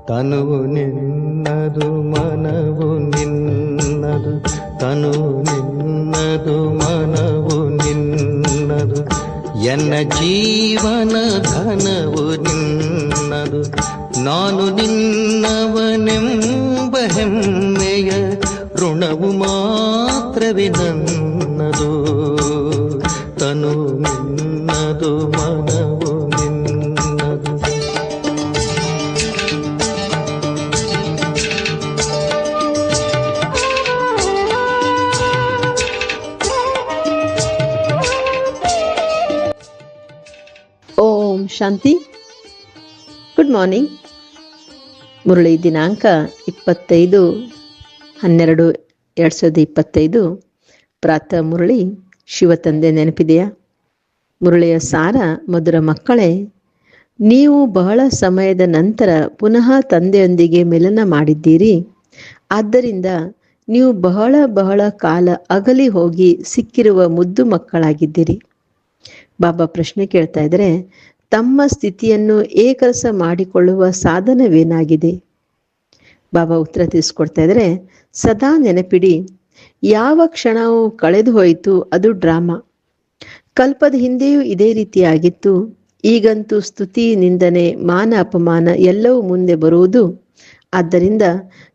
ತನುವು ನಿನ್ನದು ಮನವು ನಿನ್ನದು, ತನುವು ನಿನ್ನದು ಮನವು ನಿನ್ನದು, ಎನ್ನ ಜೀವನ ಧನವು ನಿನ್ನದು. ನಾನು ನಿನ್ನವನೆಂಬ ಹೆಮ್ಮೆಯ ಋಣವು ಮಾತ್ರವೇ ನನ್ನದು. ತನು ನಿನ್ನದು ಮನವು ನಿನ್ನದು. ಓಂ ಶಾಂತಿ. Good morning. ಮುರಳಿ ದಿನಾಂಕ 25/12/2025. ಪ್ರಾತಃ ಮುರಳಿ. ಶಿವತಂದೆ ನೆನಪಿದೆಯಾ? ಮುರಳಿಯ ಸಾರ: ಮಧುರ ಮಕ್ಕಳೇ, ನೀವು ಬಹಳ ಸಮಯದ ನಂತರ ಪುನಃ ತಂದೆಯೊಂದಿಗೆ ಮಿಲನ ಮಾಡಿದ್ದೀರಿ. ಆದ್ದರಿಂದ ನೀವು ಬಹಳ ಬಹಳ ಕಾಲ ಅಗಲಿ ಹೋಗಿ ಸಿಕ್ಕಿರುವ ಮುದ್ದು ಮಕ್ಕಳಾಗಿದ್ದೀರಿ. ಬಾಬಾ ಪ್ರಶ್ನೆ ಕೇಳ್ತಾ ಇದ್ದಾರೆ, ತಮ್ಮ ಸ್ಥಿತಿಯನ್ನು ಏಕರಸ ಮಾಡಿಕೊಳ್ಳುವ ಸಾಧನವೇನಾಗಿದೆ? ಬಾಬಾ ಉತ್ತರ ತಿಳಿಸ್ಕೊಡ್ತಾ ಇದ್ದಾರೆ, ಸದಾ ನೆನಪಿಡಿ, ಯಾವ ಕ್ಷಣವೂ ಕಳೆದು ಹೋಯಿತು ಅದು ಡ್ರಾಮಾ. ಕಲ್ಪದ ಹಿಂದೆಯೂ ಇದೇ ರೀತಿಯಾಗಿತ್ತು. ಈಗಂತೂ ಸ್ತುತಿ, ನಿಂದನೆ, ಮಾನ, ಅಪಮಾನ ಎಲ್ಲವೂ ಮುಂದೆ ಬರುವುದು. ಆದ್ದರಿಂದ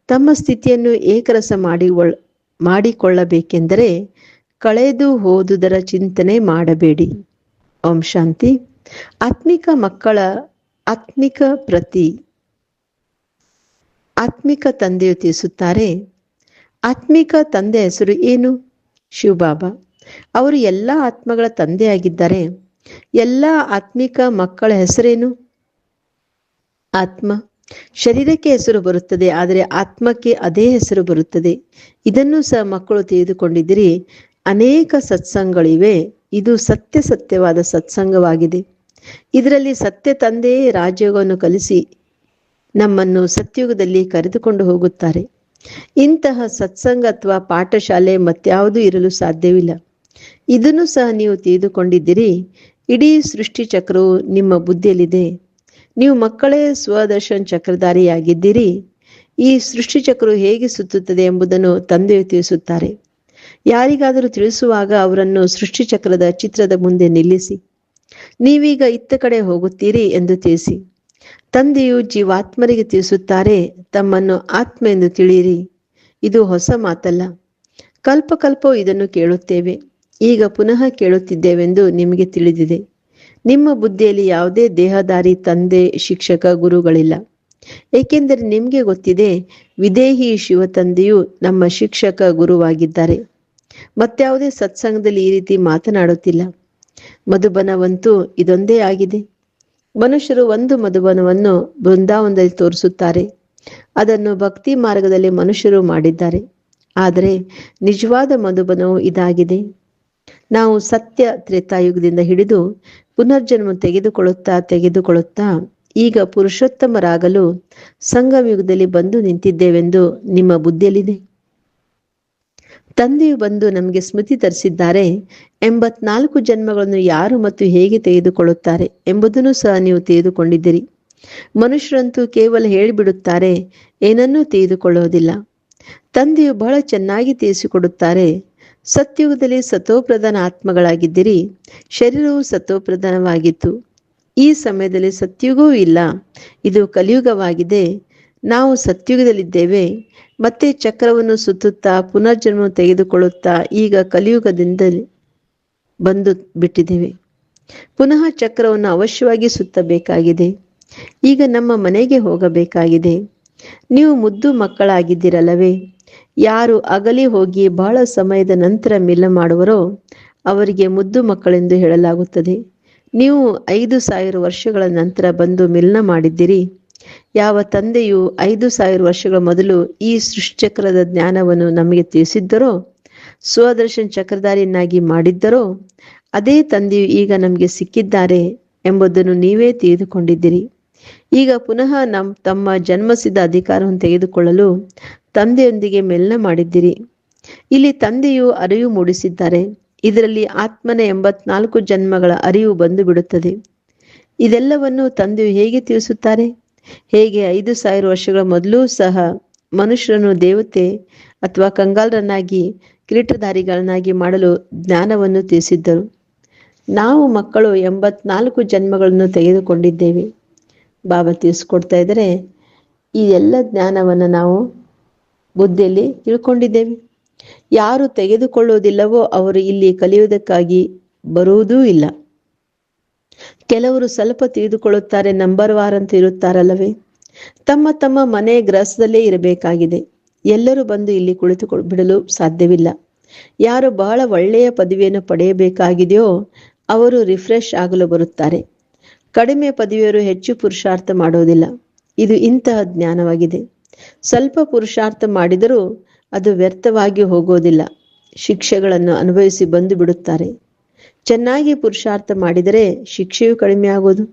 ತಮ್ಮ ಸ್ಥಿತಿಯನ್ನು ಏಕರಸ ಮಾಡಿಕೊಳ್ಳಬೇಕೆಂದರೆ ಕಳೆದು ಹೋದುದರ ಚಿಂತನೆ ಮಾಡಬೇಡಿ. ಓಂ ಶಾಂತಿ. ಆತ್ಮಿಕ ಮಕ್ಕಳ ಆತ್ಮಿಕ ತಂದೆಯು ತಿಳಿಸುತ್ತಾರೆ, ಆತ್ಮಿಕ ತಂದೆ ಹೆಸರು ಏನು? ಶಿವಬಾಬಾ. ಅವರು ಎಲ್ಲ ಆತ್ಮಗಳ ತಂದೆಯಾಗಿದ್ದಾರೆ. ಎಲ್ಲ ಆತ್ಮಿಕ ಮಕ್ಕಳ ಹೆಸರೇನು? ಆತ್ಮ. ಶರೀರಕ್ಕೆ ಹೆಸರು ಬರುತ್ತದೆ, ಆದರೆ ಆತ್ಮಕ್ಕೆ ಅದೇ ಹೆಸರು ಬರುತ್ತದೆ. ಇದನ್ನು ಸಹ ಮಕ್ಕಳು ತಿಳಿದುಕೊಂಡಿದ್ದೀರಿ. ಅನೇಕ ಸತ್ಸಂಗಗಳಿವೆ. ಇದು ಸತ್ಯವಾದ ಸತ್ಸಂಗವಾಗಿದೆ. ಇದರಲ್ಲಿ ಸತ್ಯ ತಂದೆಯೇ ರಾಜಯೋಗವನ್ನು ಕಲಿಸಿ ನಮ್ಮನ್ನು ಸತ್ಯುಗದಲ್ಲಿ ಕರೆದುಕೊಂಡು ಹೋಗುತ್ತಾರೆ. ಇಂತಹ ಸತ್ಸಂಗ ಅಥವಾ ಪಾಠಶಾಲೆ ಮತ್ಯಾವುದೂ ಇರಲು ಸಾಧ್ಯವಿಲ್ಲ. ಇದನ್ನು ಸಹ ನೀವು ತಿಳಿದುಕೊಂಡಿದ್ದೀರಿ. ಇಡೀ ಸೃಷ್ಟಿ ಚಕ್ರವು ನಿಮ್ಮ ಬುದ್ಧಿಯಲ್ಲಿದೆ. ನೀವು ಮಕ್ಕಳೇ ಸ್ವದರ್ಶನ್ ಚಕ್ರಧಾರಿಯಾಗಿದ್ದೀರಿ. ಈ ಸೃಷ್ಟಿ ಚಕ್ರವು ಹೇಗೆ ಸುತ್ತುತ್ತದೆ ಎಂಬುದನ್ನು ತಂದೆಯು ತಿಳಿಸುತ್ತಾರೆ. ಯಾರಿಗಾದರೂ ತಿಳಿಸುವಾಗ ಅವರನ್ನು ಸೃಷ್ಟಿ ಚಕ್ರದ ಚಿತ್ರದ ಮುಂದೆ ನಿಲ್ಲಿಸಿ, ನೀವೀಗ ಇತ್ತ ಕಡೆ ಹೋಗುತ್ತೀರಿ ಎಂದು ತಿಳಿಸಿ. ತಂದೆಯು ಜೀವಾತ್ಮರಿಗೆ ತಿಳಿಸುತ್ತಾರೆ, ತಮ್ಮನ್ನು ಆತ್ಮ ಎಂದು ತಿಳಿಯಿರಿ. ಇದು ಹೊಸ ಮಾತಲ್ಲ. ಕಲ್ಪವೂ ಇದನ್ನು ಕೇಳುತ್ತೇವೆ. ಈಗ ಪುನಃ ಕೇಳುತ್ತಿದ್ದೇವೆಂದು ನಿಮಗೆ ತಿಳಿದಿದೆ. ನಿಮ್ಮ ಬುದ್ಧಿಯಲ್ಲಿ ಯಾವುದೇ ದೇಹದಾರಿ ತಂದೆ, ಶಿಕ್ಷಕ, ಗುರುಗಳಿಲ್ಲ. ಏಕೆಂದರೆ ನಿಮಗೆ ಗೊತ್ತಿದೆ, ವಿದೇಹಿ ಶಿವತಂದೆಯು ನಮ್ಮ ಶಿಕ್ಷಕ, ಗುರುವಾಗಿದ್ದಾರೆ. ಮತ್ಯಾವುದೇ ಸತ್ಸಂಗದಲ್ಲಿ ಈ ರೀತಿ ಮಾತನಾಡುತ್ತಿಲ್ಲ. ಮಧುಬನವಂತೂ ಇದೊಂದೇ ಆಗಿದೆ. ಮನುಷ್ಯರು ಒಂದು ಮಧುಬನವನ್ನು ಬೃಂದಾವನದಲ್ಲಿ ತೋರಿಸುತ್ತಾರೆ. ಅದನ್ನು ಭಕ್ತಿ ಮಾರ್ಗದಲ್ಲಿ ಮನುಷ್ಯರು ಮಾಡಿದ್ದಾರೆ. ಆದರೆ ನಿಜವಾದ ಮಧುಬನವು ಇದಾಗಿದೆ. ನಾವು ಸತ್ಯ ತ್ರೇತಾಯುಗದಿಂದ ಹಿಡಿದು ಪುನರ್ಜನ್ಮ ತೆಗೆದುಕೊಳ್ಳುತ್ತಾ ಈಗ ಪುರುಷೋತ್ತಮರಾಗಲು ಸಂಗಮ ಯುಗದಲ್ಲಿ ಬಂದು ನಿಂತಿದ್ದೇವೆಂದು ನಿಮ್ಮ ಬುದ್ಧಿಯಲ್ಲಿದೆ. ತಂದೆಯು ಬಂದು ನಮಗೆ ಸ್ಮೃತಿ ತರಿಸಿದ್ದಾರೆ. 84 ಜನ್ಮಗಳನ್ನು ಯಾರು ಮತ್ತು ಹೇಗೆ ತೆಗೆದುಕೊಳ್ಳುತ್ತಾರೆ ಎಂಬುದನ್ನು ಸಹ ನೀವು ತಿಳಿದುಕೊಂಡಿದ್ದೀರಿ. ಮನುಷ್ಯರಂತೂ ಕೇವಲ ಹೇಳಿಬಿಡುತ್ತಾರೆ, ಏನನ್ನೂ ತಿಳಿದುಕೊಳ್ಳುವುದಿಲ್ಲ. ತಂದೆಯು ಬಹಳ ಚೆನ್ನಾಗಿ ತಿಳಿಸಿಕೊಡುತ್ತಾರೆ. ಸತ್ಯುಗದಲ್ಲಿ ಸತೋಪ್ರಧಾನ ಆತ್ಮಗಳಾಗಿದ್ದೀರಿ. ಶರೀರವು ಸತೋಪ್ರಧಾನವಾಗಿತ್ತು. ಈ ಸಮಯದಲ್ಲಿ ಸತ್ಯುಗವೂ ಇಲ್ಲ. ಇದು ಕಲಿಯುಗವಾಗಿದೆ. ನಾವು ಸತ್ಯುಗದಲ್ಲಿದ್ದೇವೆ. ಮತ್ತೆ ಚಕ್ರವನ್ನು ಸುತ್ತುತ್ತಾ ಪುನರ್ಜನ್ಮ ತೆಗೆದುಕೊಳ್ಳುತ್ತಾ ಈಗ ಕಲಿಯುಗದಿಂದ ಬಂದು ಬಿಟ್ಟಿದ್ದೇವೆ. ಪುನಃ ಚಕ್ರವನ್ನು ಅವಶ್ಯವಾಗಿ ಸುತ್ತಬೇಕಾಗಿದೆ. ಈಗ ನಮ್ಮ ಮನೆಗೆ ಹೋಗಬೇಕಾಗಿದೆ. ನೀವು ಮುದ್ದು ಮಕ್ಕಳಾಗಿದ್ದೀರಲ್ಲವೇ? ಯಾರು ಅಗಲಿ ಹೋಗಿ ಬಹಳ ಸಮಯದ ನಂತರ ಮಿಲನ ಮಾಡುವರೋ ಅವರಿಗೆ ಮುದ್ದು ಮಕ್ಕಳೆಂದು ಹೇಳಲಾಗುತ್ತದೆ. ನೀವು 5000 ವರ್ಷಗಳ ನಂತರ ಬಂದು ಮಿಲನ ಮಾಡಿದ್ದೀರಿ. ಯಾವ ತಂದೆಯು 5000 ವರ್ಷಗಳ ಮೊದಲು ಈ ಸೃಷ್ಟಿಚಕ್ರದ ಜ್ಞಾನವನ್ನು ನಮಗೆ ತಿಳಿಸಿದ್ದರೋ, ಸ್ವದರ್ಶನ್ ಚಕ್ರಧಾರಿಯನ್ನಾಗಿ ಮಾಡಿದ್ದರೋ, ಅದೇ ತಂದೆಯು ಈಗ ನಮಗೆ ಸಿಕ್ಕಿದ್ದಾರೆ ಎಂಬುದನ್ನು ನೀವೇ ತಿಳಿದುಕೊಂಡಿದ್ದೀರಿ. ಈಗ ಪುನಃ ತಮ್ಮ ಜನ್ಮಸಿದ್ಧ ಅಧಿಕಾರವನ್ನು ತೆಗೆದುಕೊಳ್ಳಲು ತಂದೆಯೊಂದಿಗೆ ಮಿಲನ ಮಾಡಿದ್ದೀರಿ. ಇಲ್ಲಿ ತಂದೆಯು ಅರಿವು ಮೂಡಿಸಿದ್ದಾರೆ. ಇದರಲ್ಲಿ ಆತ್ಮನ 84 ಜನ್ಮಗಳ ಅರಿವು ಬಂದು ಬಿಡುತ್ತದೆ. ಇದೆಲ್ಲವನ್ನು ತಂದೆಯು ಹೇಗೆ ತಿಳಿಸುತ್ತಾರೆ? ಹೇಗೆ 5,000 ವರ್ಷಗಳ ಮೊದಲೂ ಸಹ ಮನುಷ್ಯರನ್ನು ದೇವತೆ ಅಥವಾ ಕಂಗಾಲರನ್ನಾಗಿ ಕಿರೀಟಧಾರಿಗಳನ್ನಾಗಿ ಮಾಡಲು ಜ್ಞಾನವನ್ನು ತಿಳಿಸಿದ್ದರು. ನಾವು ಮಕ್ಕಳು 84 ಜನ್ಮಗಳನ್ನು ತೆಗೆದುಕೊಂಡಿದ್ದೇವೆ. ಬಾಬಾ ತಿಳಿಸ್ಕೊಡ್ತಾ ಇದ್ದಾರೆ, ಈ ಎಲ್ಲ ಜ್ಞಾನವನ್ನು ನಾವು ಬುದ್ಧಿಯಲ್ಲಿ ತಿಳ್ಕೊಂಡಿದ್ದೇವೆ. ಯಾರು ತೆಗೆದುಕೊಳ್ಳುವುದಿಲ್ಲವೋ ಅವರು ಇಲ್ಲಿ ಕಲಿಯುವುದಕ್ಕಾಗಿ ಬರುವುದೂ ಇಲ್ಲ. ಕೆಲವರು ಸ್ವಲ್ಪ ತಿಳಿದುಕೊಳ್ಳುತ್ತಾರೆ, ನಂಬರ್ ವಾರ್ ಅಂತ ಇರುತ್ತಾರಲ್ಲವೇ, ತಮ್ಮ ತಮ್ಮ ಮನೆ ಗ್ರಹದಲ್ಲೇ ಇರಬೇಕಾಗಿದೆ. ಎಲ್ಲರೂ ಬಂದು ಇಲ್ಲಿ ಬಿಡಲು ಸಾಧ್ಯವಿಲ್ಲ. ಯಾರು ಬಹಳ ಒಳ್ಳೆಯ ಪದವಿಯನ್ನು ಪಡೆಯಬೇಕಾಗಿದೆಯೋ ಅವರು ರಿಫ್ರೆಶ್ ಆಗಲು ಬರುತ್ತಾರೆ. ಕಡಿಮೆ ಪದವಿಯವರು ಹೆಚ್ಚು ಪುರುಷಾರ್ಥ ಮಾಡುವುದಿಲ್ಲ. ಇದು ಇಂತಹ ಜ್ಞಾನವಾಗಿದೆ. ಸ್ವಲ್ಪ ಪುರುಷಾರ್ಥ ಮಾಡಿದರೂ ಅದು ವ್ಯರ್ಥವಾಗಿ ಹೋಗೋದಿಲ್ಲ. ಶಿಕ್ಷೆಗಳನ್ನು ಅನುಭವಿಸಿ ಬಂದು ಬಿಡುತ್ತಾರೆ. ಚೆನ್ನಾಗಿ ಪುರುಷಾರ್ಥ ಮಾಡಿದರೆ ಶಿಕ್ಷೆಯು ಕಡಿಮೆ ಆಗೋದು.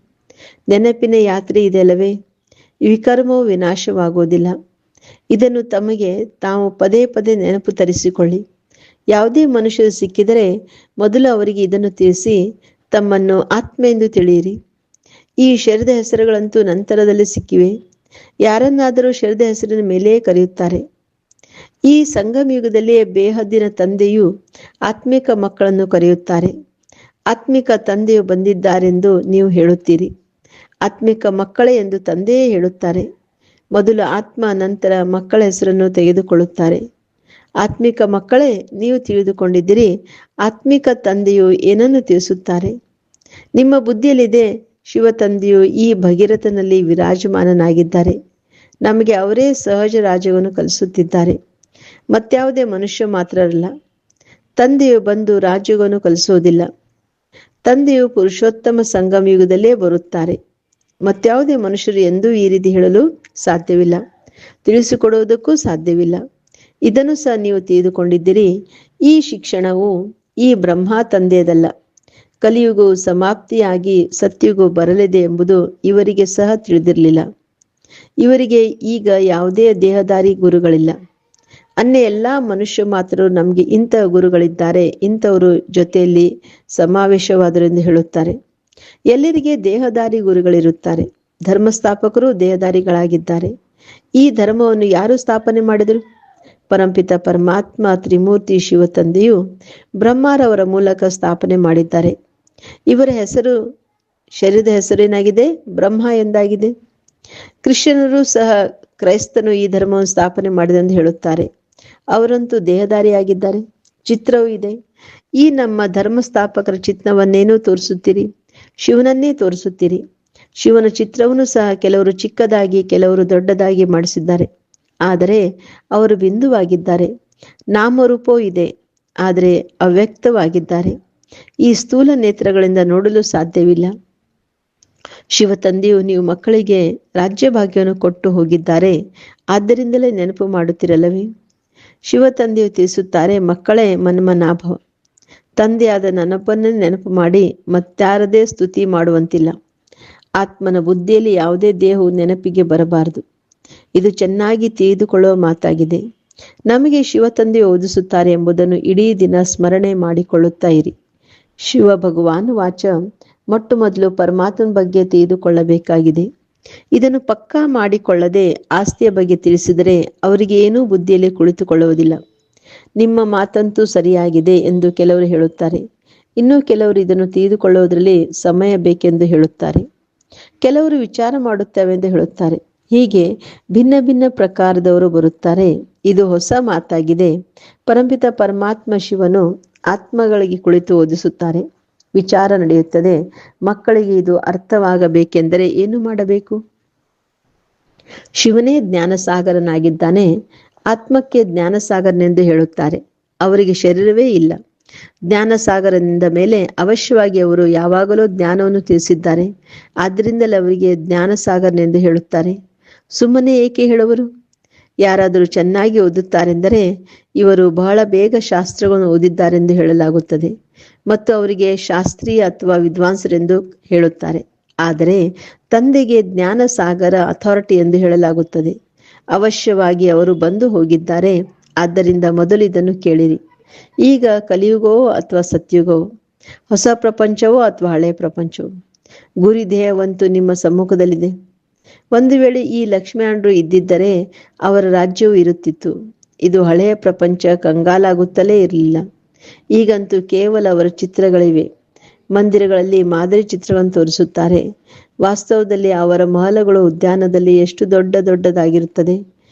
ನೆನಪಿನ ಯಾತ್ರೆ ಇದೆ ಅಲ್ಲವೇ, ವಿಕರ್ಮವು ವಿನಾಶವಾಗುವುದಿಲ್ಲ. ಇದನ್ನು ತಮಗೆ ತಾವು ಪದೇ ಪದೇ ನೆನಪು ತರಿಸಿಕೊಳ್ಳಿ. ಯಾವುದೇ ಮನುಷ್ಯರು ಸಿಕ್ಕಿದರೆ ಮೊದಲು ಅವರಿಗೆ ಇದನ್ನು ತಿಳಿಸಿ ತಮ್ಮನ್ನು ಆತ್ಮ ಎಂದು ತಿಳಿಯಿರಿ. ಈ ಶರೀರದ ಹೆಸರುಗಳಂತೂ ನಂತರದಲ್ಲಿ ಸಿಕ್ಕಿವೆ. ಯಾರನ್ನಾದರೂ ಶರೀರದ ಹೆಸರಿನ ಮೇಲೆಯೇ ಕರೆಯುತ್ತಾರೆ. ಈ ಸಂಗಮ ಯುಗದಲ್ಲಿಯೇ ಬೇಹದ್ದಿನ ತಂದೆಯು ಆತ್ಮಿಕ ಮಕ್ಕಳನ್ನು ಕರೆಯುತ್ತಾರೆ. ಆತ್ಮಿಕ ತಂದೆಯು ಬಂದಿದ್ದಾರೆಂದು ನೀವು ಹೇಳುತ್ತೀರಿ. ಆತ್ಮಿಕ ಮಕ್ಕಳೇ ಎಂದು ತಂದೆಯೇ ಹೇಳುತ್ತಾರೆ. ಮೊದಲು ಆತ್ಮ, ನಂತರ ಮಕ್ಕಳ ಹೆಸರನ್ನು ತೆಗೆದುಕೊಳ್ಳುತ್ತಾರೆ. ಆತ್ಮಿಕ ಮಕ್ಕಳೇ, ನೀವು ತಿಳಿದುಕೊಂಡಿದ್ದೀರಿ. ಆತ್ಮಿಕ ತಂದೆಯು ಏನನ್ನು ತಿಳಿಸುತ್ತಾರೆ? ನಿಮ್ಮ ಬುದ್ಧಿಯಲ್ಲಿದೆ, ಶಿವ ತಂದೆಯು ಈ ಭಗೀರಥನಲ್ಲಿ ವಿರಾಜಮಾನನಾಗಿದ್ದಾರೆ. ನಮಗೆ ಅವರೇ ಸಹಜ ರಾಜ್ಯವನ್ನು ಕಲಿಸುತ್ತಿದ್ದಾರೆ. ಮತ್ಯಾವುದೇ ಮನುಷ್ಯ ಮಾತ್ರ ಅಲ್ಲ. ತಂದೆಯು ಬಂದು ರಾಜ್ಯವನ್ನು ಕಲಿಸುವುದಿಲ್ಲ. ತಂದೆಯು ಪುರುಷೋತ್ತಮ ಸಂಗಮ ಯುಗದಲ್ಲೇ ಬರುತ್ತಾರೆ. ಮತ್ಯಾವುದೇ ಮನುಷ್ಯರು ಎಂದೂ ಈ ರೀತಿ ಹೇಳಲು ಸಾಧ್ಯವಿಲ್ಲ, ತಿಳಿಸಿಕೊಡುವುದಕ್ಕೂ ಸಾಧ್ಯವಿಲ್ಲ. ಇದನ್ನು ಸಹ ನೀವು ತಿಳಿದುಕೊಂಡಿದ್ದೀರಿ. ಈ ಶಿಕ್ಷಣವು ಈ ಬ್ರಹ್ಮ ತಂದೆಯದಲ್ಲ. ಕಲಿಯುಗವು ಸಮಾಪ್ತಿಯಾಗಿ ಸತ್ಯುಗವು ಬರಲಿದೆ ಎಂಬುದು ಇವರಿಗೆ ಸಹ ತಿಳಿದಿರಲಿಲ್ಲ. ಇವರಿಗೆ ಈಗ ಯಾವುದೇ ದೇಹದಾರಿ ಗುರುಗಳಿಲ್ಲ. ಅನ್ಯ ಎಲ್ಲ ಮನುಷ್ಯ ಮಾತ್ರರು ನಮಗೆ ಇಂತಹ ಗುರುಗಳಿದ್ದಾರೆ, ಇಂಥವರು ಜೊತೆಯಲ್ಲಿ ಸಮಾವೇಶವಾದರು ಎಂದು ಹೇಳುತ್ತಾರೆ. ಎಲ್ಲರಿಗೆ ದೇಹದಾರಿ ಗುರುಗಳಿರುತ್ತಾರೆ. ಧರ್ಮಸ್ಥಾಪಕರು ದೇಹದಾರಿಗಳಾಗಿದ್ದಾರೆ. ಈ ಧರ್ಮವನ್ನು ಯಾರು ಸ್ಥಾಪನೆ ಮಾಡಿದರು? ಪರಂಪಿತ ಪರಮಾತ್ಮ ತ್ರಿಮೂರ್ತಿ ಶಿವ ತಂದೆಯು ಬ್ರಹ್ಮರವರ ಮೂಲಕ ಸ್ಥಾಪನೆ ಮಾಡಿದ್ದಾರೆ. ಇವರ ಹೆಸರು, ಶರೀರದ ಹೆಸರೇನಾಗಿದೆ? ಬ್ರಹ್ಮ ಎಂದಾಗಿದೆ. ಕ್ರಿಶ್ಚಿಯನರು ಸಹ ಕ್ರೈಸ್ತನು ಈ ಧರ್ಮವನ್ನು ಸ್ಥಾಪನೆ ಮಾಡಿದೆಂದು ಹೇಳುತ್ತಾರೆ. ಅವರಂತೂ ದೇಹದಾರಿಯಾಗಿದ್ದಾರೆ. ಚಿತ್ರವೂ ಇದೆ. ಈ ನಮ್ಮ ಧರ್ಮಸ್ಥಾಪಕರ ಚಿತ್ರವನ್ನೇನೂ ತೋರಿಸುತ್ತೀರಿ? ಶಿವನನ್ನೇ ತೋರಿಸುತ್ತೀರಿ. ಶಿವನ ಚಿತ್ರವನ್ನು ಸಹ ಕೆಲವರು ಚಿಕ್ಕದಾಗಿ, ಕೆಲವರು ದೊಡ್ಡದಾಗಿ ಮಾಡಿಸಿದ್ದಾರೆ. ಆದರೆ ಅವರು ಬಿಂದುವಾಗಿದ್ದಾರೆ. ನಾಮರೂಪವೂ ಇದೆ, ಆದರೆ ಅವ್ಯಕ್ತವಾಗಿದ್ದಾರೆ. ಈ ಸ್ಥೂಲ ನೇತ್ರಗಳಿಂದ ನೋಡಲು ಸಾಧ್ಯವಿಲ್ಲ. ಶಿವ ತಂದೆಯು ನೀವು ಮಕ್ಕಳಿಗೆ ರಾಜ್ಯ ಭಾಗ್ಯವನ್ನು ಕೊಟ್ಟು ಹೋಗಿದ್ದಾರೆ. ಆದ್ದರಿಂದಲೇ ನೆನಪು ಮಾಡುತ್ತಿರಲ್ಲವೇ? ಶಿವ ತಂದೆಯು ತಿಳಿಸುತ್ತಾರೆ, ಮಕ್ಕಳೇ ಮನ್ಮನಾಭವ. ತಂದೆಯಾದ ನನ್ನಪ್ಪನ್ನೇ ನೆನಪು ಮಾಡಿ ಮತ್ತಾರದೇ ಸ್ತುತಿ ಮಾಡುವಂತಿಲ್ಲ. ಆತ್ಮನ ಬುದ್ಧಿಯಲ್ಲಿ ಯಾವುದೇ ದೇಹವು ನೆನಪಿಗೆ ಬರಬಾರದು. ಇದು ಚೆನ್ನಾಗಿ ತಿಳಿದುಕೊಳ್ಳುವ ಮಾತಾಗಿದೆ. ನಮಗೆ ಶಿವ ತಂದೆಯು ಓದಿಸುತ್ತಾರೆ ಎಂಬುದನ್ನು ಇಡೀ ದಿನ ಸ್ಮರಣೆ ಮಾಡಿಕೊಳ್ಳುತ್ತಾ ಇರಿ. ಶಿವ ಭಗವಾನ್ ವಾಚ, ಮೊಟ್ಟ ಮೊದಲು ಪರಮಾತ್ಮನ ಬಗ್ಗೆ ತಿಳಿದುಕೊಳ್ಳಬೇಕಾಗಿದೆ. ಇದನ್ನು ಪಕ್ಕಾ ಮಾಡಿಕೊಳ್ಳದೆ ಆಸ್ತಿಯ ಬಗ್ಗೆ ತಿಳಿಸಿದರೆ ಅವರಿಗೆ ಏನೂ ಬುದ್ಧಿಯಲ್ಲಿ ಕುಳಿತುಕೊಳ್ಳುವುದಿಲ್ಲ. ನಿಮ್ಮ ಮಾತಂತೂ ಸರಿಯಾಗಿದೆ ಎಂದು ಕೆಲವರು ಹೇಳುತ್ತಾರೆ. ಇನ್ನು ಕೆಲವರು ಇದನ್ನು ತಿಳಿದುಕೊಳ್ಳುವುದರಲ್ಲಿ ಸಮಯ ಬೇಕೆಂದು ಹೇಳುತ್ತಾರೆ. ಕೆಲವರು ವಿಚಾರ ಮಾಡುತ್ತೇವೆ ಎಂದು ಹೇಳುತ್ತಾರೆ. ಹೀಗೆ ಭಿನ್ನ ಭಿನ್ನ ಪ್ರಕಾರದವರು ಬರುತ್ತಾರೆ. ಇದು ಹೊಸ ಮಾತಾಗಿದೆ. ಪರಂಪಿತ ಪರಮಾತ್ಮ ಶಿವನು ಆತ್ಮಗಳಿಗೆ ಕುಳಿತು ಓದಿಸುತ್ತಾರೆ. ವಿಚಾರ ನಡೆಯುತ್ತದೆ. ಮಕ್ಕಳಿಗೆ ಇದು ಅರ್ಥವಾಗಬೇಕೆಂದರೆ ಏನು ಮಾಡಬೇಕು? ಶಿವನೇ ಜ್ಞಾನಸಾಗರನಾಗಿದ್ದಾನೆ. ಆತ್ಮಕ್ಕೆ ಜ್ಞಾನಸಾಗರನೆಂದು ಹೇಳುತ್ತಾರೆ. ಅವರಿಗೆ ಶರೀರವೇ ಇಲ್ಲ. ಜ್ಞಾನಸಾಗರನಿಂದ ಮೇಲೆ ಅವಶ್ಯವಾಗಿ ಅವರು ಯಾವಾಗಲೂ ಜ್ಞಾನವನ್ನು ತಿಳಿಸಿದ್ದಾರೆ. ಆದ್ದರಿಂದಲೇ ಅವರಿಗೆ ಜ್ಞಾನಸಾಗರನೆಂದು ಹೇಳುತ್ತಾರೆ. ಸುಮ್ಮನೆ ಏಕೆ ಹೇಳುವರು? ಯಾರಾದರೂ ಚೆನ್ನಾಗಿ ಓದುತ್ತಾರೆಂದರೆ ಇವರು ಬಹಳ ಬೇಗ ಶಾಸ್ತ್ರಗಳನ್ನು ಓದಿದ್ದಾರೆಂದು ಹೇಳಲಾಗುತ್ತದೆ ಮತ್ತು ಅವರಿಗೆ ಶಾಸ್ತ್ರೀಯ ಅಥವಾ ವಿದ್ವಾಂಸರೆಂದು ಹೇಳುತ್ತಾರೆ. ಆದರೆ ತಂದೆಗೆ ಜ್ಞಾನಸಾಗರ ಅಥಾರಿಟಿ ಎಂದು ಹೇಳಲಾಗುತ್ತದೆ. ಅವಶ್ಯವಾಗಿ ಅವರು ಬಂದು ಹೋಗಿದ್ದಾರೆ. ಆದ್ದರಿಂದ ಮೊದಲು ಇದನ್ನು ಕೇಳಿರಿ. ಈಗ ಕಲಿಯುಗವೋ ಅಥವಾ ಸತ್ಯುಗವೋ, ಹೊಸ ಪ್ರಪಂಚವೋ ಅಥವಾ ಹಳೆಯ ಪ್ರಪಂಚವೋ, ಗುರಿ ಧ್ಯೇಯವಂತೂ ನಿಮ್ಮ ಸಮ್ಮುಖದಲ್ಲಿದೆ. ಒಂದು ವೇಳೆ ಈ ಲಕ್ಷ್ಮೀನಾರಾಯಣರು ಇದ್ದಿದ್ದರೆ ಅವರ ರಾಜ್ಯವು ಇರುತ್ತಿತ್ತು. ಇದು ಹಳೆಯ ಪ್ರಪಂಚ ಕಂಗಾಲಾಗುತ್ತಲೇ ಇರಲಿಲ್ಲ. ಈಗಂತೂ ಕೇವಲ ಅವರ ಚಿತ್ರಗಳಿವೆ. ಮಂದಿರಗಳಲ್ಲಿ ಮಾದರಿ ಚಿತ್ರಗಳನ್ನು ತೋರಿಸುತ್ತಾರೆ. ವಾಸ್ತವದಲ್ಲಿ ಅವರ ಮಹಲಗಳು ಉದ್ಯಾನದಲ್ಲಿ ಎಷ್ಟು ದೊಡ್ಡದಾಗಿರುತ್ತದೆ.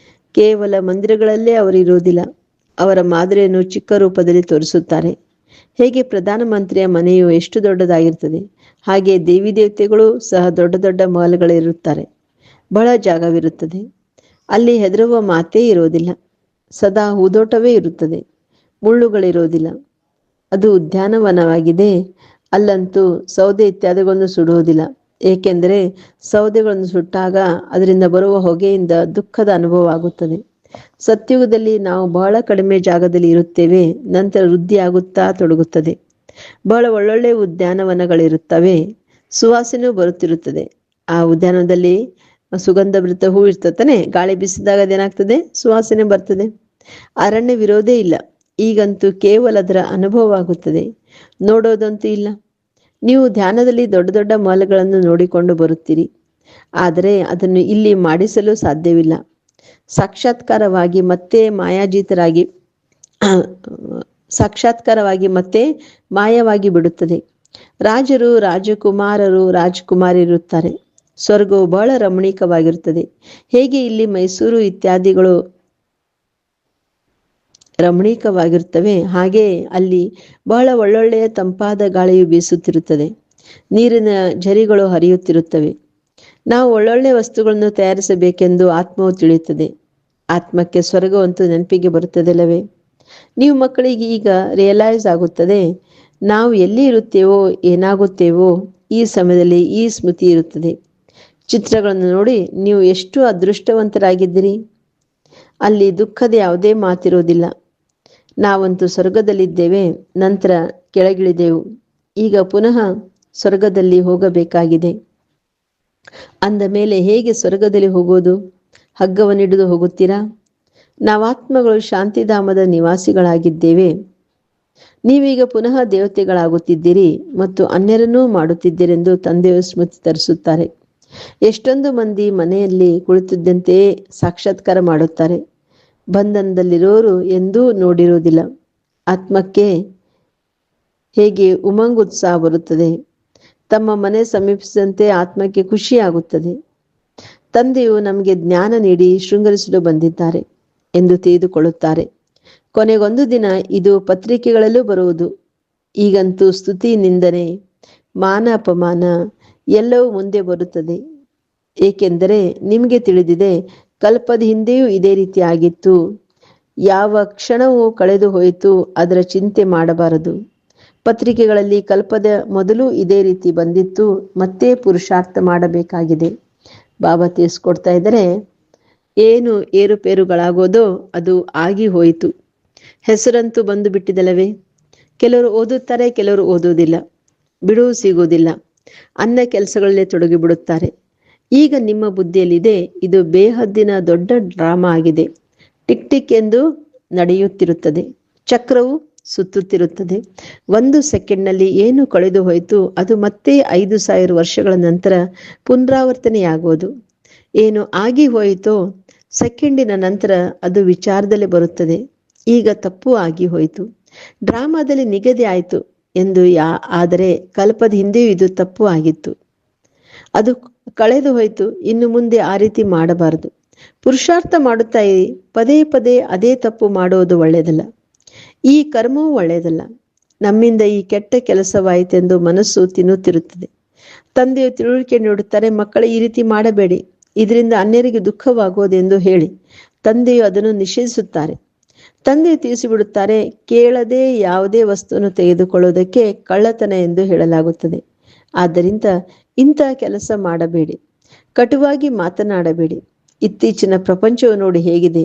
ಕೇವಲ ಮಂದಿರಗಳಲ್ಲೇ ಅವರು ಇರುವುದಿಲ್ಲ. ಅವರ ಮಾದರಿಯನ್ನು ಚಿಕ್ಕ ರೂಪದಲ್ಲಿ ತೋರಿಸುತ್ತಾರೆ. ಹೇಗೆ ಪ್ರಧಾನಮಂತ್ರಿಯ ಮನೆಯು ಎಷ್ಟು ದೊಡ್ಡದಾಗಿರುತ್ತದೆ, ಹಾಗೆ ದೇವಿ ದೇವತೆಗಳು ಸಹ ದೊಡ್ಡ ಮಹಲ್ಗಳಿರುತ್ತಾರೆ. ಬಹಳ ಜಾಗವಿರುತ್ತದೆ. ಅಲ್ಲಿ ಹೆದರುವ ಮಾತೇ ಇರುವುದಿಲ್ಲ. ಸದಾ ಹೂದೋಟವೇ ಇರುತ್ತದೆ. ಮುಳ್ಳುಗಳಿರುವುದಿಲ್ಲ. ಅದು ಉದ್ಯಾನವನವಾಗಿದೆ. ಅಲ್ಲಂತೂ ಸೌದೆ ಇತ್ಯಾದಿಗಳನ್ನು ಸುಡುವುದಿಲ್ಲ. ಏಕೆಂದರೆ ಸೌದೆಗಳನ್ನು ಸುಟ್ಟಾಗ ಅದರಿಂದ ಬರುವ ಹೊಗೆಯಿಂದ ದುಃಖದ ಅನುಭವ ಆಗುತ್ತದೆ. ಸತ್ಯುಗದಲ್ಲಿ ನಾವು ಬಹಳ ಕಡಿಮೆ ಜಾಗದಲ್ಲಿ ಇರುತ್ತೇವೆ. ನಂತರ ವೃದ್ಧಿಯಾಗುತ್ತಾ ತೊಡಗುತ್ತದೆ. ಬಹಳ ಒಳ್ಳೊಳ್ಳೆ ಉದ್ಯಾನವನಗಳಿರುತ್ತವೆ. ಸುವಾಸನೆಯೂ ಬರುತ್ತಿರುತ್ತದೆ. ಆ ಉದ್ಯಾನದಲ್ಲಿ ಸುಗಂಧಭರಿತ ಹೂ ಇರ್ತತಾನೆ. ಗಾಳಿ ಬೀಸಿದಾಗ ಅದೇನಾಗ್ತದೆ, ಸುವಾಸನೆ ಬರ್ತದೆ. ಅರಣ್ಯವಿರೋದೇ ಇಲ್ಲ. ಈಗಂತೂ ಕೇವಲ ಅದರ ಅನುಭವವಾಗುತ್ತದೆ, ನೋಡೋದಂತೂ ಇಲ್ಲ. ನೀವು ಧ್ಯಾನದಲ್ಲಿ ದೊಡ್ಡ ಮಹಲ್ಗಳನ್ನು ನೋಡಿಕೊಂಡು ಬರುತ್ತೀರಿ. ಆದರೆ ಅದನ್ನು ಇಲ್ಲಿ ಮಾಡಿಸಲು ಸಾಧ್ಯವಿಲ್ಲ. ಸಾಕ್ಷಾತ್ಕಾರವಾಗಿ ಮತ್ತೆ ಮಾಯವಾಗಿ ಬಿಡುತ್ತದೆ. ರಾಜರು, ರಾಜಕುಮಾರರು, ರಾಜಕುಮಾರಿರುತ್ತಾರೆ. ಸ್ವರ್ಗವು ಬಹಳ ರಮಣೀಕವಾಗಿರುತ್ತದೆ. ಹೇಗೆ ಇಲ್ಲಿ ಮೈಸೂರು ಇತ್ಯಾದಿಗಳು ರಮಣೀಕವಾಗಿರುತ್ತವೆ, ಹಾಗೆ ಅಲ್ಲಿ ಬಹಳ ಒಳ್ಳೊಳ್ಳೆಯ ತಂಪಾದ ಗಾಳಿಯು ಬೀಸುತ್ತಿರುತ್ತದೆ. ನೀರಿನ ಝರಿಗಳು ಹರಿಯುತ್ತಿರುತ್ತವೆ. ನಾವು ಒಳ್ಳೊಳ್ಳೆ ವಸ್ತುಗಳನ್ನು ತಯಾರಿಸಬೇಕೆಂದು ಆತ್ಮವು ತಿಳಿಯುತ್ತದೆ. ಆತ್ಮಕ್ಕೆ ಸ್ವರ್ಗವಂತೂ ನೆನಪಿಗೆ ಬರುತ್ತದಲ್ಲವೇ? ನೀವು ಮಕ್ಕಳಿಗೆ ಈಗ ರಿಯಲೈಸ್ ಆಗುತ್ತದೆ, ನಾವು ಎಲ್ಲಿ ಇರುತ್ತೇವೋ, ಏನಾಗುತ್ತೇವೋ ಈ ಸಮಯದಲ್ಲಿ ಈ ಸ್ಮೃತಿ ಇರುತ್ತದೆ. ಚಿತ್ರಗಳನ್ನು ನೋಡಿ ನೀವು ಎಷ್ಟು ಅದೃಷ್ಟವಂತರಾಗಿದ್ದೀರಿ. ಅಲ್ಲಿ ದುಃಖದ ಯಾವುದೇ ಮಾತಿರುವುದಿಲ್ಲ. ನಾವಂತೂ ಸ್ವರ್ಗದಲ್ಲಿದ್ದೇವೆ, ನಂತರ ಕೆಳಗಿಳಿದೆವು, ಈಗ ಪುನಃ ಸ್ವರ್ಗದಲ್ಲಿ ಹೋಗಬೇಕಾಗಿದೆ. ಅಂದ ಮೇಲೆ ಹೇಗೆ ಸ್ವರ್ಗದಲ್ಲಿ ಹೋಗೋದು? ಹಗ್ಗವನ್ನಿಡಿದು ಹೋಗುತ್ತೀರಾ? ನಾವಾತ್ಮಗಳು ಶಾಂತಿಧಾಮದ ನಿವಾಸಿಗಳಾಗಿದ್ದೇವೆ. ನೀವೀಗ ಪುನಃ ದೇವತೆಗಳಾಗುತ್ತಿದ್ದೀರಿ ಮತ್ತು ಅನ್ಯರನ್ನೂ ಮಾಡುತ್ತಿದ್ದೀರೆಂದು ತಂದೆಯು ಸ್ಮೃತಿ ತರಿಸುತ್ತಾರೆ. ಎಷ್ಟೊಂದು ಮಂದಿ ಮನೆಯಲ್ಲಿ ಕುಳಿತಿದ್ದಂತೆಯೇ ಸಾಕ್ಷಾತ್ಕಾರ ಮಾಡುತ್ತಾರೆ. ಬಂಧನದಲ್ಲಿರೋರು ಎಂದೂ ನೋಡಿರುವುದಿಲ್ಲ. ಆತ್ಮಕ್ಕೆ ಹೇಗೆ ಉಮಂಗುತ್ಸಾಹ ಬರುತ್ತದೆ. ತಮ್ಮ ಮನೆ ಸಮೀಪಿಸಿದಂತೆ ಆತ್ಮಕ್ಕೆ ಖುಷಿಯಾಗುತ್ತದೆ. ತಂದೆಯು ನಮಗೆ ಜ್ಞಾನ ನೀಡಿ ಶೃಂಗರಿಸಲು ಬಂದಿದ್ದಾರೆ ಎಂದು ತಿಳಿದುಕೊಳ್ಳುತ್ತಾರೆ. ಕೊನೆಗೊಂದು ದಿನ ಇದು ಪತ್ರಿಕೆಗಳಲ್ಲೂ ಬರುವುದು. ಈಗಂತೂ ಸ್ತುತಿ, ನಿಂದನೆ, ಮಾನ, ಅಪಮಾನ ಎಲ್ಲವೂ ಮುಂದೆ ಬರುತ್ತದೆ. ಏಕೆಂದರೆ ನಿಮಗೆ ತಿಳಿದಿದೆ, ಕಲ್ಪದ ಹಿಂದೆಯೂ ಇದೇ ರೀತಿ ಆಗಿತ್ತು. ಯಾವ ಕ್ಷಣವೂ ಕಳೆದು ಹೋಯಿತು, ಅದರ ಚಿಂತೆ ಮಾಡಬಾರದು. ಪತ್ರಿಕೆಗಳಲ್ಲಿ ಕಲ್ಪದ ಮೊದಲು ಇದೇ ರೀತಿ ಬಂದಿತ್ತು, ಮತ್ತೆ ಪುರುಷಾರ್ಥ ಮಾಡಬೇಕಾಗಿದೆ. ಬಾಬಾ ತಿಳಿಸ್ಕೊಡ್ತಾ ಇದ್ದಾರೆ, ಏನು ಏರುಪೇರುಗಳಾಗೋದೋ ಅದು ಆಗಿ ಹೋಯಿತು. ಹೆಸರಂತೂ ಬಂದು ಬಿಟ್ಟಿದಲ್ಲವೇ? ಕೆಲವರು ಓದುತ್ತಾರೆ, ಕೆಲವರು ಓದುವುದಿಲ್ಲ. ಬಿಡುವು ಸಿಗುವುದಿಲ್ಲ. ಅನ್ನ ಕೆಲಸಗಳಲ್ಲೇ ತೊಡಗಿಬಿಡುತ್ತಾರೆ. ಈಗ ನಿಮ್ಮ ಬುದ್ಧಿಯಲ್ಲಿದೆ, ಇದು ಬೇಹದ್ದಿನ ದೊಡ್ಡ ಡ್ರಾಮಾ ಆಗಿದೆ. ಟಿಕ್ ಟಿಕ್ ಎಂದು ನಡೆಯುತ್ತಿರುತ್ತದೆ. ಚಕ್ರವು ಸುತ್ತುತ್ತಿರುತ್ತದೆ. 1 ಸೆಕೆಂಡ್ನಲ್ಲಿ ಏನು ಕಳೆದು ಹೋಯಿತು ಅದು ಮತ್ತೆ 5000 ವರ್ಷಗಳ ನಂತರ ಪುನರಾವರ್ತನೆಯಾಗುವುದು. ಏನು ಆಗಿ ಹೋಯಿತೋ ಸೆಕೆಂಡಿನ ನಂತರ ಅದು ವಿಚಾರದಲ್ಲಿ ಬರುತ್ತದೆ. ಈಗ ತಪ್ಪು ಆಗಿ ಹೋಯಿತು. ಡ್ರಾಮಾದಲ್ಲಿ ನಿಗದಿ ಆಯಿತು ಎಂದು ಆದರೆ ಕಲ್ಪದ ಹಿಂದೆಯೂ ಇದು ತಪ್ಪು ಆಗಿತ್ತು. ಅದು ಕಳೆದು ಹೋಯಿತು. ಇನ್ನು ಮುಂದೆ ಆ ರೀತಿ ಮಾಡಬಾರದು. ಪುರುಷಾರ್ಥ ಮಾಡುತ್ತಾ ಇರಿ. ಪದೇ ಅದೇ ತಪ್ಪು ಮಾಡುವುದು ಒಳ್ಳೆಯದಲ್ಲ. ಈ ಕರ್ಮವೂ ಒಳ್ಳೆಯದಲ್ಲ. ನಮ್ಮಿಂದ ಈ ಕೆಟ್ಟ ಕೆಲಸವಾಯಿತೆಂದು ಮನಸ್ಸು ತಿನ್ನುತ್ತಿರುತ್ತದೆ. ತಂದೆಯು ತಿಳುವಳಿಕೆ ನೀಡುತ್ತಾರೆ, ಮಕ್ಕಳು ಈ ರೀತಿ ಮಾಡಬೇಡಿ, ಇದರಿಂದ ಅನ್ಯರಿಗೆ ದುಃಖವಾಗುವುದೆಂದು ಹೇಳಿ. ತಂದೆಯು ಅದನ್ನು ನಿಷೇಧಿಸುತ್ತಾರೆ. ತಂದೆಯು ತಿಳಿಸಿಬಿಡುತ್ತಾರೆ, ಕೇಳದೆ ಯಾವುದೇ ವಸ್ತುವನ್ನು ತೆಗೆದುಕೊಳ್ಳುವುದಕ್ಕೆ ಕಳ್ಳತನ ಎಂದು ಹೇಳಲಾಗುತ್ತದೆ. ಆದ್ದರಿಂದ ಇಂತಹ ಕೆಲಸ ಮಾಡಬೇಡಿ. ಕಟುವಾಗಿ ಮಾತನಾಡಬೇಡಿ. ಇತ್ತೀಚಿನ ಪ್ರಪಂಚವು ನೋಡಿ ಹೇಗಿದೆ.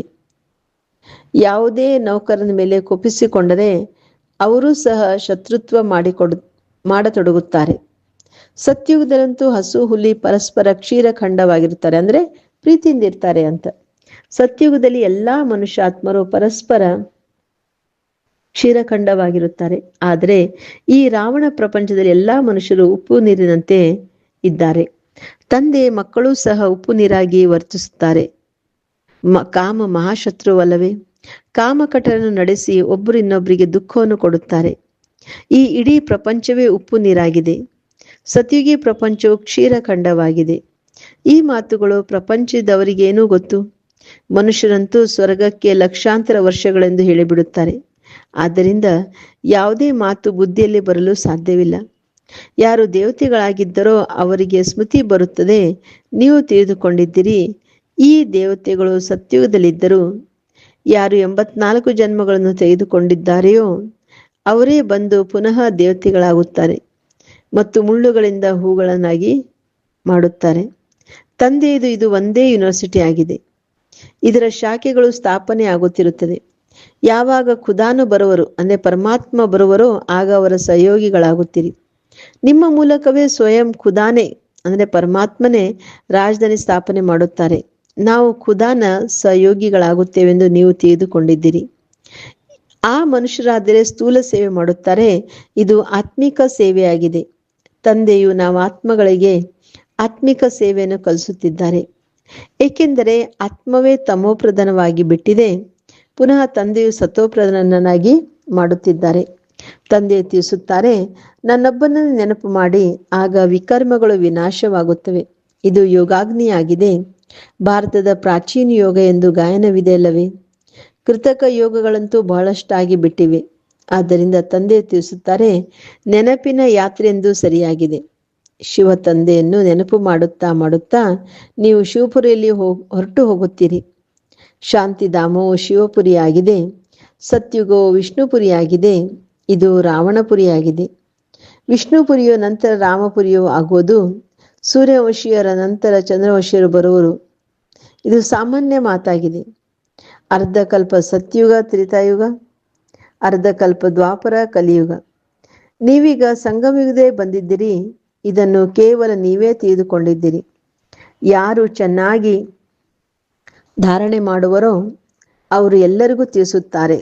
ಯಾವುದೇ ನೌಕರನ ಮೇಲೆ ಕೋಪಿಸಿಕೊಂಡರೆ ಅವರೂ ಸಹ ಶತ್ರುತ್ವ ಮಾಡತೊಡಗುತ್ತಾರೆ. ಸತ್ಯುಗದಲ್ಲಂತೂ ಹಸು ಹುಲಿ ಪರಸ್ಪರ ಕ್ಷೀರಖಂಡವಾಗಿರ್ತಾರೆ, ಅಂದ್ರೆ ಪ್ರೀತಿಯಿಂದ ಇರ್ತಾರೆ ಅಂತ. ಸತ್ಯುಗದಲ್ಲಿ ಎಲ್ಲಾ ಮನುಷ್ಯಾತ್ಮರು ಪರಸ್ಪರ ಕ್ಷೀರಖಂಡವಾಗಿರುತ್ತಾರೆ. ಆದರೆ ಈ ರಾವಣ ಪ್ರಪಂಚದಲ್ಲಿ ಎಲ್ಲಾ ಮನುಷ್ಯರು ಉಪ್ಪು ನೀರಿನಂತೆ ಇದ್ದಾರೆ. ತಂದೆ ಮಕ್ಕಳೂ ಸಹ ಉಪ್ಪು ನೀರಾಗಿ ವರ್ತಿಸುತ್ತಾರೆ. ಕಾಮ ಮಹಾಶತ್ರುವಲ್ಲವೇ? ಕಾಮಕಟನ್ನು ನಡೆಸಿ ಒಬ್ಬರು ಇನ್ನೊಬ್ಬರಿಗೆ ದುಃಖವನ್ನು ಕೊಡುತ್ತಾರೆ. ಈ ಇಡೀ ಪ್ರಪಂಚವೇ ಉಪ್ಪು ನೀರಾಗಿದೆ. ಸತ್ಯುಗಿ ಪ್ರಪಂಚವು ಕ್ಷೀರಖಂಡವಾಗಿದೆ. ಈ ಮಾತುಗಳು ಪ್ರಪಂಚದವರಿಗೇನೂ ಗೊತ್ತು? ಮನುಷ್ಯರಂತೂ ಸ್ವರ್ಗಕ್ಕೆ ಲಕ್ಷಾಂತರ ವರ್ಷಗಳೆಂದು ಹೇಳಿಬಿಡುತ್ತಾರೆ. ಆದ್ದರಿಂದ ಯಾವುದೇ ಮಾತು ಬುದ್ಧಿಯಲ್ಲಿ ಬರಲು ಸಾಧ್ಯವಿಲ್ಲ. ಯಾರು ದೇವತೆಗಳಾಗಿದ್ದರೋ ಅವರಿಗೆ ಸ್ಮೃತಿ ಬರುತ್ತದೆ, ನೀವು ತಿಳಿದುಕೊಂಡಿದ್ದೀರಿ, ಈ ದೇವತೆಗಳು ಸತ್ಯುಗದಲ್ಲಿದ್ದರು. ಯಾರು 84 ಜನ್ಮಗಳನ್ನು ತೆಗೆದುಕೊಂಡಿದ್ದಾರೆಯೋ ಅವರೇ ಬಂದು ಪುನಃ ದೇವತೆಗಳಾಗುತ್ತಾರೆ ಮತ್ತು ಮುಳ್ಳುಗಳಿಂದ ಹೂಗಳನ್ನಾಗಿ ಮಾಡುತ್ತಾರೆ. ತಂದೆಯದು ಇದು ಒಂದೇ ಯೂನಿವರ್ಸಿಟಿ ಆಗಿದೆ. ಇದರ ಶಾಖೆಗಳು ಸ್ಥಾಪನೆ ಆಗುತ್ತಿರುತ್ತದೆ. ಯಾವಾಗ ಖುದಾನು ಬರುವರು ಅಂದರೆ ಪರಮಾತ್ಮ ಬರುವರೋ ಆಗ ಅವರ ಸಹಯೋಗಿಗಳಾಗುತ್ತೀರಿ. ನಿಮ್ಮ ಮೂಲಕವೇ ಸ್ವಯಂ ಖುದಾನೇ ಅಂದರೆ ಪರಮಾತ್ಮನೇ ರಾಜಧಾನಿ ಸ್ಥಾಪನೆ ಮಾಡುತ್ತಾರೆ. ನಾವು ಖುದಾನ ಸಹಯೋಗಿಗಳಾಗುತ್ತೇವೆಂದು ನೀವು ತಿಳಿದುಕೊಂಡಿದ್ದೀರಿ. ಆ ಮನುಷ್ಯರಾದರೆ ಸ್ಥೂಲ ಸೇವೆ ಮಾಡುತ್ತಾರೆ. ಇದು ಆತ್ಮಿಕ ಸೇವೆಯಾಗಿದೆ. ತಂದೆಯು ನಾವು ಆತ್ಮಗಳಿಗೆ ಆತ್ಮಿಕ ಸೇವೆಯನ್ನು ಕಲಿಸುತ್ತಿದ್ದಾರೆ. ಏಕೆಂದರೆ ಆತ್ಮವೇ ತಮೋಪ್ರಧಾನವಾಗಿ ಬಿಟ್ಟಿದೆ. ಪುನಃ ತಂದೆಯು ಸತೋಪ್ರಧಾನನಾಗಿ ಮಾಡುತ್ತಿದ್ದಾರೆ. ತಂದೆ ತಿಳಿಸುತ್ತಾರೆ, ನನ್ನೊಬ್ಬನನ್ನು ನೆನಪು ಮಾಡಿ, ಆಗ ವಿಕರ್ಮಗಳು ವಿನಾಶವಾಗುತ್ತವೆ. ಇದು ಯೋಗಾಗ್ನಿಯಾಗಿದೆ. ಭಾರತದ ಪ್ರಾಚೀನ ಯೋಗ ಎಂದು ಗಾಯನವಿದೆ ಅಲ್ಲವೇ? ಕೃತಕ ಯೋಗಗಳಂತೂ ಬಹಳಷ್ಟಾಗಿ ಬಿಟ್ಟಿವೆ. ಆದ್ದರಿಂದ ತಂದೆ ತಿಳಿಸುತ್ತಾರೆ, ನೆನಪಿನ ಯಾತ್ರೆ ಎಂದು ಸರಿಯಾಗಿದೆ. ಶಿವ ತಂದೆಯನ್ನು ನೆನಪು ಮಾಡುತ್ತಾ ಮಾಡುತ್ತಾ ನೀವು ಶಿವಪುರಿಯಲ್ಲಿ ಹೊರಟು ಹೋಗುತ್ತೀರಿ. ಶಾಂತಿಧಾಮವು ಶಿವಪುರಿಯಾಗಿದೆ. ಸತ್ಯುಗವು ವಿಷ್ಣುಪುರಿಯಾಗಿದೆ. ಇದು ರಾವಣಪುರಿಯಾಗಿದೆ. ವಿಷ್ಣುಪುರಿಯು ನಂತರ ರಾಮಪುರಿಯು ಆಗುವುದು. ಸೂರ್ಯವಂಶೀಯರ ನಂತರ ಚಂದ್ರವಂಶೀಯರು ಬರುವರು. ಇದು ಸಾಮಾನ್ಯ ಮಾತಾಗಿದೆ. ಅರ್ಧಕಲ್ಪ ಸತ್ಯುಗ ತ್ರೇತಾಯುಗ, ಅರ್ಧಕಲ್ಪ ದ್ವಾಪರ ಕಲಿಯುಗ. ನೀವೀಗ ಸಂಗಮಯುಗದೇ ಬಂದಿದ್ದೀರಿ. ಇದನ್ನು ಕೇವಲ ನೀವೇ ತಿಳಿದುಕೊಂಡಿದ್ದೀರಿ. ಯಾರು ಚೆನ್ನಾಗಿ ಧಾರಣೆ ಮಾಡುವರೋ ಅವರು ಎಲ್ಲರಿಗೂ ತಿಳಿಸುತ್ತಾರೆ,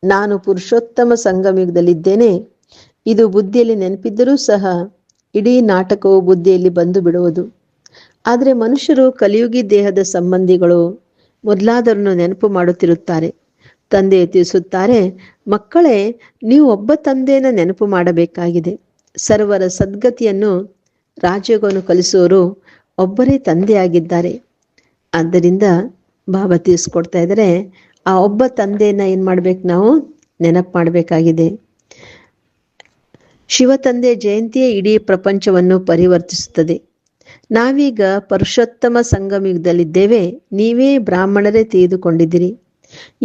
ನಾನು ಪುರುಷೋತ್ತಮ ಸಂಗಮಯುಗದಲ್ಲಿದ್ದೇನೆ. ಇದು ಬುದ್ಧಿಯಲ್ಲಿ ನೆನಪಿದ್ದರೂ ಸಹ ಇಡೀ ನಾಟಕವು ಬುದ್ಧಿಯಲ್ಲಿ ಬಂದು ಬಿಡುವುದು. ಆದರೆ ಮನುಷ್ಯರು ಕಲಿಯುಗಿ ದೇಹದ ಸಂಬಂಧಿಗಳು ಮೊದಲಾದವರನ್ನು ನೆನಪು ಮಾಡುತ್ತಿರುತ್ತಾರೆ. ತಂದೆ ತಿಳಿಸುತ್ತಾರೆ, ಮಕ್ಕಳೇ, ನೀವು ಒಬ್ಬ ತಂದೆಯನ್ನು ನೆನಪು ಮಾಡಬೇಕಾಗಿದೆ. ಸರ್ವರ ಸದ್ಗತಿಯನ್ನು ರಾಜಯೋಗವನ್ನು ಕಲಿಸುವವರು ಒಬ್ಬರೇ ತಂದೆಯಾಗಿದ್ದಾರೆ. ಆದ್ದರಿಂದ ಬಾಬಾ ತಿಳಿಸ್ಕೊಡ್ತಾ ಇದ್ದಾರೆ, ಆ ಒಬ್ಬ ತಂದೆಯನ್ನ ಏನು ಮಾಡ್ಬೇಕು, ನಾವು ನೆನಪು ಮಾಡಬೇಕಾಗಿದೆ. ಶಿವ ತಂದೆ ಜಯಂತಿಯೇ ಇಡೀ ಪ್ರಪಂಚವನ್ನು ಪರಿವರ್ತಿಸುತ್ತದೆ. ನಾವೀಗ ಪುರುಷೋತ್ತಮ ಸಂಗಮಯುಗದಲ್ಲಿದ್ದೇವೆ. ನೀವೇ ಬ್ರಾಹ್ಮಣರೇ ತಿಳಿದುಕೊಂಡಿದ್ದೀರಿ.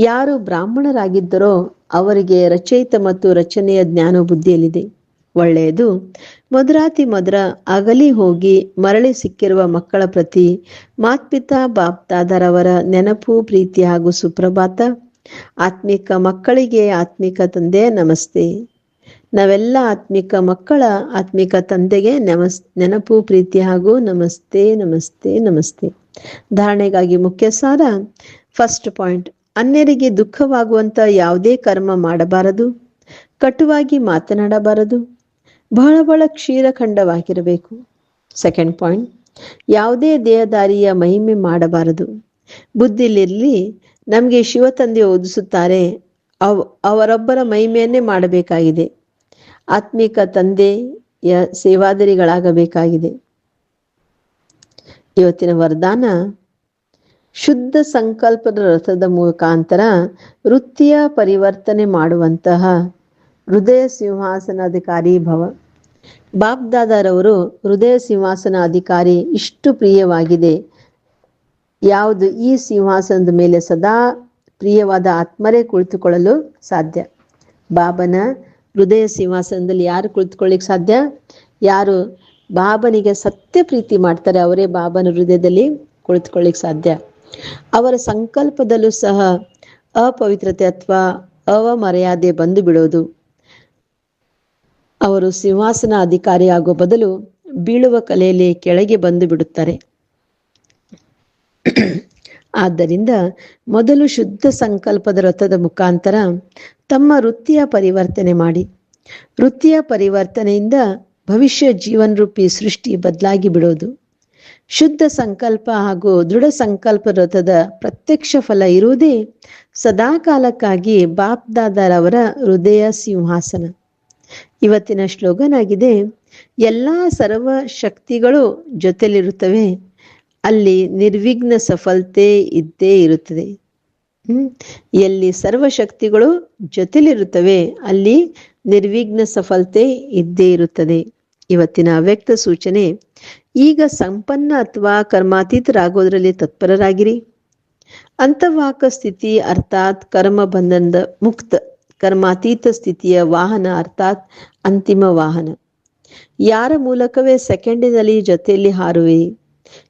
ಯಾರು ಬ್ರಾಹ್ಮಣರಾಗಿದ್ದರೋ ಅವರಿಗೆ ರಚಯಿತ ಮತ್ತು ರಚನೆಯ ಜ್ಞಾನ ಬುದ್ಧಿಯಲ್ಲಿದೆ. ಒಳ್ಳೆಯದು. ಮಧುರಾತಿ ಮಧುರ ಅಗಲಿ ಹೋಗಿ ಮರಳಿ ಸಿಕ್ಕಿರುವ ಮಕ್ಕಳ ಪ್ರತಿ ಮಾತ್ಪಿತಾ ಬಾಪ್ದಾದರವರ ನೆನಪು, ಪ್ರೀತಿ ಹಾಗೂ ಸುಪ್ರಭಾತ. ಆತ್ಮಿಕ ಮಕ್ಕಳಿಗೆ ಆತ್ಮಿಕ ತಂದೆ ನಮಸ್ತೆ. ನಾವೆಲ್ಲ ಆತ್ಮಿಕ ಮಕ್ಕಳ ಆತ್ಮಿಕ ತಂದೆಗೆ ನೆನಪು, ಪ್ರೀತಿ ಹಾಗೂ ನಮಸ್ತೆ ನಮಸ್ತೆ ನಮಸ್ತೆ. ಧಾರಣೆಗಾಗಿ ಮುಖ್ಯ ಸಾರ. ಫಸ್ಟ್ ಪಾಯಿಂಟ್, ಅನ್ಯರಿಗೆ ದುಃಖವಾಗುವಂತ ಯಾವುದೇ ಕರ್ಮ ಮಾಡಬಾರದು. ಕಟುವಾಗಿ ಮಾತನಾಡಬಾರದು. ಬಹಳ ಕ್ಷೀರಖಂಡವಾಗಿರಬೇಕು. ಸೆಕೆಂಡ್ ಪಾಯಿಂಟ್, ಯಾವುದೇ ದೇಹದಾರಿಯ ಮಹಿಮೆ ಮಾಡಬಾರದು. ಬುದ್ಧಿಲಿರಲಿ, ನಮಗೆ ಶಿವ ತಂದೆ ಓದಿಸುತ್ತಾರೆ, ಅವರೊಬ್ಬರ ಮಹಿಮೆಯನ್ನೇ ಮಾಡಬೇಕಾಗಿದೆ. ಆತ್ಮಿಕ ತಂದೆಯ ಸೇವಾದರಿಗಳಾಗಬೇಕಾಗಿದೆ. ಇವತ್ತಿನ ವರದಾನ, ಶುದ್ಧ ಸಂಕಲ್ಪದ ರಥದ ಮುಖಾಂತರ ವೃತ್ತಿಯ ಪರಿವರ್ತನೆ ಮಾಡುವಂತಹ ಹೃದಯ ಸಿಂಹಾಸನಾಧಿಕಾರಿ ಭವ. ಬಾಪ್ದಾದಾರವರು ಹೃದಯ ಸಿಂಹಾಸನ ಅಧಿಕಾರಿ ಇಷ್ಟು ಪ್ರಿಯವಾಗಿದೆ. ಯಾವುದು ಈ ಸಿಂಹಾಸನದ ಮೇಲೆ ಸದಾ ಪ್ರಿಯವಾದ ಆತ್ಮರೇ ಕುಳಿತುಕೊಳ್ಳಲು ಸಾಧ್ಯ. ಬಾಬನ ಹೃದಯ ಸಿಂಹಾಸನದಲ್ಲಿ ಯಾರು ಕುಳಿತುಕೊಳ್ಳಿಕ್ಕೆ ಸಾಧ್ಯ? ಯಾರು ಬಾಬನಿಗೆ ಸತ್ಯ ಪ್ರೀತಿ ಮಾಡ್ತಾರೆ ಅವರೇ ಬಾಬನ ಹೃದಯದಲ್ಲಿ ಕುಳಿತುಕೊಳ್ಳಿಕ್ಕೆ ಸಾಧ್ಯ. ಅವರ ಸಂಕಲ್ಪದಲ್ಲೂ ಸಹ ಅಪವಿತ್ರತೆ ಅಥವಾ ಅವಮರ್ಯಾದೆ ಬಂದು ಬಿಡೋದು. ಅವರು ಸಿಂಹಾಸನ ಅಧಿಕಾರಿ ಆಗುವ ಬದಲು ಬೀಳುವ ಕಲೆಯಲ್ಲಿ ಕೆಳಗೆ ಬಂದು ಬಿಡುತ್ತಾರೆ. ಆದ್ದರಿಂದ ಮೊದಲು ಶುದ್ಧ ಸಂಕಲ್ಪದ ರಥದ ಮುಖಾಂತರ ತಮ್ಮ ವೃತ್ತಿಯ ಪರಿವರ್ತನೆ ಮಾಡಿ. ವೃತ್ತಿಯ ಪರಿವರ್ತನೆಯಿಂದ ಭವಿಷ್ಯ ಜೀವನರೂಪಿ ಸೃಷ್ಟಿ ಬದಲಾಗಿ ಬಿಡೋದು. ಶುದ್ಧ ಸಂಕಲ್ಪ ಹಾಗೂ ದೃಢ ಸಂಕಲ್ಪ ವ್ರತದ ಪ್ರತ್ಯಕ್ಷ ಫಲ ಇರುವುದೇ ಸದಾಕಾಲಕ್ಕಾಗಿ ಬಾಪ್ದಾದರವರ ಹೃದಯ ಸಿಂಹಾಸನ. ಇವತ್ತಿನ ಸ್ಲೋಗನ್ ಆಗಿದೆ, ಎಲ್ಲ ಸರ್ವ ಶಕ್ತಿಗಳು ಜೊತೆಲಿರುತ್ತವೆ, ಅಲ್ಲಿ ನಿರ್ವಿಘ್ನ ಸಫಲತೆ ಇದ್ದೇ ಇರುತ್ತದೆ. ಎಲ್ಲಿ ಸರ್ವಶಕ್ತಿಗಳು ಜೊತೆಲಿರುತ್ತವೆ ಅಲ್ಲಿ ನಿರ್ವಿಘ್ನ ಸಫಲತೆ ಇದ್ದೇ ಇರುತ್ತದೆ. ಇವತ್ತಿನ ಅವ್ಯಕ್ತ ಸೂಚನೆ, ಈಗ ಸಂಪನ್ನ ಅಥವಾ ಕರ್ಮಾತೀತರಾಗೋದ್ರಲ್ಲಿ ತತ್ಪರರಾಗಿರಿ. ಅಂತವಾಕ ಸ್ಥಿತಿ ಅರ್ಥಾತ್ ಕರ್ಮ ಬಂಧನದ ಮುಕ್ತ, ಕರ್ಮಾತೀತ ಸ್ಥಿತಿಯ ವಾಹನ ಅರ್ಥಾತ್ ಅಂತಿಮ ವಾಹನ. ಯಾರ ಮೂಲಕವೇ ಸೆಕೆಂಡಿನಲ್ಲಿ ಜೊತೆಯಲ್ಲಿ ಹಾರುವಿರಿ.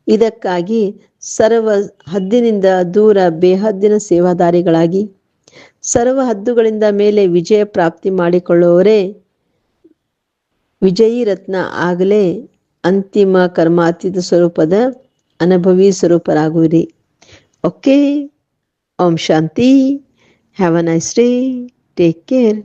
ಇದಕ್ಕಾಗಿ ಸರ್ವ ಹದ್ದಿನಿಂದ ದೂರ ಬೇಹದ್ದಿನ ಸೇವಾದಾರಿಗಳಾಗಿ ಸರ್ವ ಹದ್ದುಗಳಿಂದ ಮೇಲೆ ವಿಜಯ ಪ್ರಾಪ್ತಿ ಮಾಡಿಕೊಳ್ಳುವವರೇ ವಿಜಯೀ ರತ್ನ ಆಗಲೇ ಅಂತಿಮ ಕರ್ಮಾತೀತ ಸ್ವರೂಪದ ಅನುಭವಿ ಸ್ವರೂಪರಾಗುವಿರಿ. Okay, Om Shanti. Have a nice day. Take care.